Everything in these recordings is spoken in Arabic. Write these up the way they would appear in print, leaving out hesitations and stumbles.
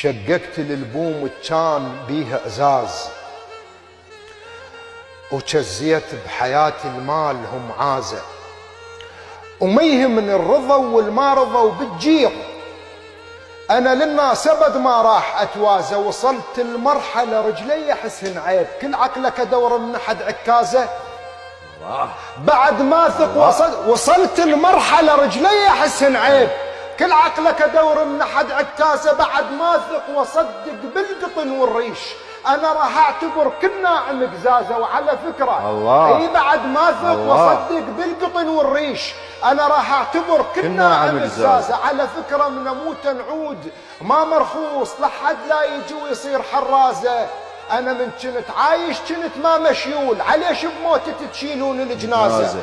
شققت للبوم كان بيها ازاز، وجزيت بحياتي المال هم عازة، وما يهمني الرضا والما رضا وبتجير. انا للناس ابد ما راح اتوازى، وصلت المرحله رجلي احسهن عيب، كل عقلك ادور من احد عكازه بعد ما ثق. وصلت المرحله رجلي احسهن عيب، كل عقلك ادور من احد عكازه بعد ما ثق واصدق بالقطن والريش. انا راح اعتبر كل ناعم قزازه، وعلى فكره الله اي بعد ما ثق واصدق بالقطن والريش. انا راح اعتبر كل ناعم قزازه، على فكره من اموت نعود ما مرخوص لحد لا يجي ويصير حرازه. انا من كنت عايش كنت ما مشيول، عليش بموتة تشيلون الجنازه.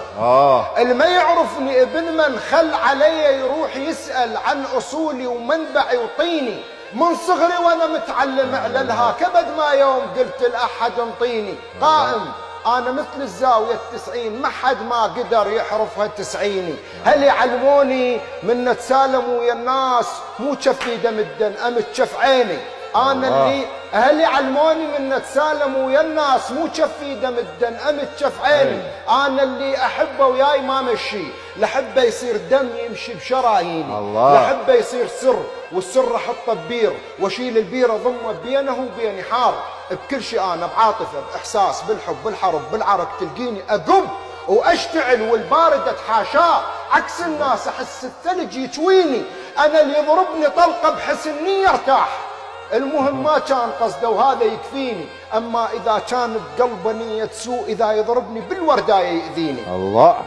اللي ما يعرفني ابن من خل علي يروح يسال عن اصولي ومنبعي وطيني. من صغري وانا متعلم على الهاك، ابد ما يوم قلت لاحد انطيني. قائم انا مثل الزاويه التسعين، ما حد ما قدر يحرفها تسعيني. هل يعلموني من نتسالم ويا الناس مو كفي دم الدن امت كف عيني. انا اللي هل يعلموني من نتسالم ويا الناس مو كفي دم الدن امت كف عيني. انا اللي احبه وياي ما مشي، لحبه يصير دم يمشي بشراييني. لحبه يصير سر، والسر احطه ببير واشيل البير اضمه بينه وبيني. حار بكل شيء انا، بعاطفه باحساس بالحب بالحرب بالعرق، تلقيني اقب واشتعل والبارد اتحاشاه. عكس الناس احس الثلج يتويني، انا اللي يضربني طلقه بحس اني ارتاح. المهم ما كان قصده وهذا يكفيني، اما اذا كان بقلبه نية سوء اذا يضربني بالوردايه يؤذيني. الله